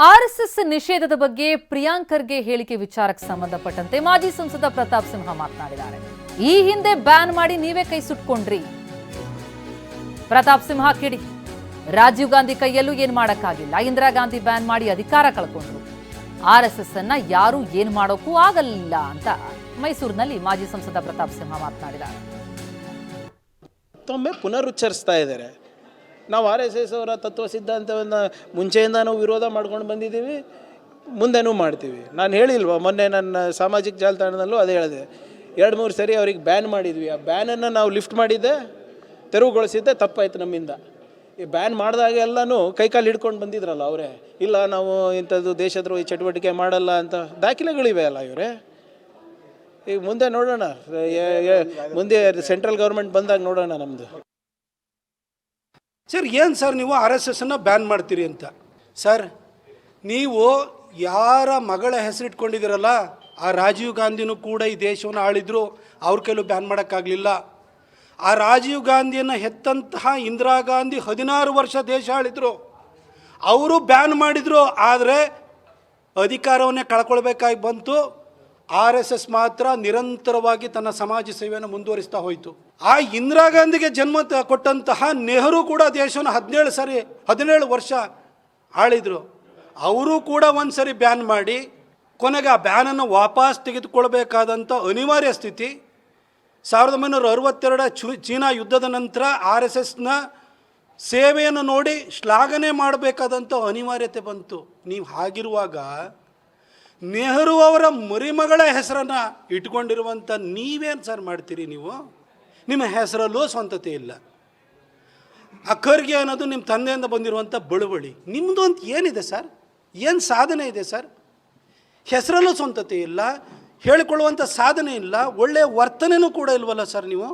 RSS ನಿಷೇಧದ ಬಗ್ಗೆ ಪ್ರಿಯಾಂಕ್ ಖರ್ಗೆ ಹೇಳಿಕೆ ವಿಚಾರಕ್ಕೆ ಸಂಬಂಧಪಟ್ಟಂತೆ ಮಾಜಿ ಸಂಸದ ಪ್ರತಾಪ್ ಸಿಂಹ ಮಾತನಾಡಿದ್ದಾರೆ. ಈ ಹಿಂದೆ ಬ್ಯಾನ್ ಮಾಡಿ ನೀವೇ ಕೈ ಸುಟ್ಕೊಂಡ್ರಿ. ಪ್ರತಾಪ್ ಸಿಂಹ ಕಿಡಿ. ರಾಜೀವ್ ಗಾಂಧಿ ಕೈಯಲ್ಲೂ ಏನ್ ಮಾಡಕ್ಕಾಗಿಲ್ಲ. ಇಂದಿರಾ ಗಾಂಧಿ ಬ್ಯಾನ್ ಮಾಡಿ ಅಧಿಕಾರ ಕಳ್ಕೊಂಡ್ರು. ಆರ್ಎಸ್ಎಸ್ ಅನ್ನ ಯಾರು ಏನ್ ಮಾಡೋಕ್ಕೂ ಆಗಲಿಲ್ಲ ಅಂತ ಮೈಸೂರಿನಲ್ಲಿ ಮಾಜಿ ಸಂಸದ ಪ್ರತಾಪ್ ಸಿಂಹ ಮಾತನಾಡಿದ್ದಾರೆ. ಮತ್ತೊಮ್ಮೆ ಪುನರುಚ್ಚರಿಸ್ತಾ ಇದ್ದಾರೆ. ನಾವು RSS ಅವರ ತತ್ವ ಸಿದ್ಧಾಂತವನ್ನು ಮುಂಚೆಯಿಂದ ನಾವು ವಿರೋಧ ಮಾಡ್ಕೊಂಡು ಬಂದಿದ್ದೀವಿ, ಮುಂದೆನೂ ಮಾಡ್ತೀವಿ. ನಾನು ಹೇಳಿಲ್ವ, ಮೊನ್ನೆ ನನ್ನ ಸಾಮಾಜಿಕ ಜಾಲತಾಣದಲ್ಲೂ ಅದೇ ಹೇಳಿದೆ. 2-3 ಸರಿ ಅವ್ರಿಗೆ ಬ್ಯಾನ್ ಮಾಡಿದ್ವಿ. ಆ ಬ್ಯಾನನ್ನು ನಾವು ಲಿಫ್ಟ್ ಮಾಡಿದ್ದೆ, ತೆರವುಗೊಳಿಸಿದ್ದೆ, ತಪ್ಪಾಯ್ತು ನಮ್ಮಿಂದ. ಈ ಬ್ಯಾನ್ ಮಾಡಿದಾಗೆಲ್ಲನೂ ಕೈಕಾಲು ಹಿಡ್ಕೊಂಡು ಬಂದಿದ್ರಲ್ಲ ಅವರೇ. ಇಲ್ಲ ನಾವು ಇಂಥದ್ದು ದೇಶದ್ರೋಹಿ ಚಟುವಟಿಕೆ ಮಾಡಲ್ಲ ಅಂತ ದಾಖಲೆಗಳಿವೆ ಅಲ್ಲ ಇವರೇ. ಈಗ ಮುಂದೆ ನೋಡೋಣ, ಮುಂದೆ ಸೆಂಟ್ರಲ್ ಗೌರ್ಮೆಂಟ್ ಬಂದಾಗ ನೋಡೋಣ ನಮ್ಮದು. ಸರ್ ಏನು ಸರ್ ನೀವು RSSನ್ನು ಬ್ಯಾನ್ ಮಾಡ್ತೀರಿ ಅಂತ? ಸರ್ ನೀವು ಯಾರ ಮಗಳ ಹೆಸರಿಟ್ಕೊಂಡಿದ್ದೀರಲ್ಲ, ಆ ರಾಜೀವ್ ಗಾಂಧಿನೂ ಕೂಡ ಈ ದೇಶವನ್ನು ಆಳಿದ್ರು, ಅವ್ರ ಕೈಲೂ ಬ್ಯಾನ್ ಮಾಡೋಕ್ಕಾಗಲಿಲ್ಲ. ಆ ರಾಜೀವ್ ಗಾಂಧಿಯನ್ನು ಹೆತ್ತಂತಹ ಇಂದಿರಾ ಗಾಂಧಿ 16 ವರ್ಷ ದೇಶ ಆಳಿದ್ರು, ಅವರು ಬ್ಯಾನ್ ಮಾಡಿದರು. ಆದರೆ ಅಧಿಕಾರವನ್ನೇ ಕಳ್ಕೊಳ್ಬೇಕಾಗಿ ಬಂತು. RSS ಮಾತ್ರ ನಿರಂತರವಾಗಿ ತನ್ನ ಸಮಾಜ ಸೇವೆಯನ್ನು ಮುಂದುವರಿಸ್ತಾ ಹೋಯಿತು. ಆ ಇಂದಿರಾ ಗಾಂಧಿಗೆ ಜನ್ಮ ಕೊಟ್ಟಂತಹ ನೆಹರು ಕೂಡ ದೇಶವನ್ನು 17 ವರ್ಷ ಆಳಿದರು. ಅವರು ಕೂಡ ಒಂದು ಸರಿ ಬ್ಯಾನ್ ಮಾಡಿ ಕೊನೆಗೆ ಆ ಬ್ಯಾನನ್ನು ವಾಪಸ್ ತೆಗೆದುಕೊಳ್ಬೇಕಾದಂಥ ಅನಿವಾರ್ಯ ಸ್ಥಿತಿ 1962 ಚೀನಾ ಯುದ್ಧದ ನಂತರ RSSನ ಸೇವೆಯನ್ನು ನೋಡಿ ಶ್ಲಾಘನೆ ಮಾಡಬೇಕಾದಂಥ ಅನಿವಾರ್ಯತೆ ಬಂತು. ನೀವು ಹಾಗಿರುವಾಗ ನೆಹರು ಅವರ ಮರಿಮಗಳ ಹೆಸರನ್ನು ಇಟ್ಕೊಂಡಿರುವಂಥ ನೀವೇನು ಸರ್ ಮಾಡ್ತೀರಿ? ನೀವು ನಿಮ್ಮ ಹೆಸರಲ್ಲೂ ಸ್ವಂತತೆ ಇಲ್ಲ. ಆ ಖರ್ಗೆ ಅನ್ನೋದು ನಿಮ್ಮ ತಂದೆಯಿಂದ ಬಂದಿರುವಂಥ ಬಳುವಳಿ. ನಿಮ್ಮದು ಅಂತ ಏನಿದೆ ಸರ್? ಏನು ಸಾಧನೆ ಇದೆ ಸರ್? ಹೆಸರಲ್ಲೂ ಸ್ವಂತತೆ ಇಲ್ಲ, ಹೇಳಿಕೊಳ್ಳುವಂಥ ಸಾಧನೆ ಇಲ್ಲ, ಒಳ್ಳೆಯ ವರ್ತನೆಯೂ ಕೂಡ ಇಲ್ವಲ್ಲ ಸರ್ ನೀವು?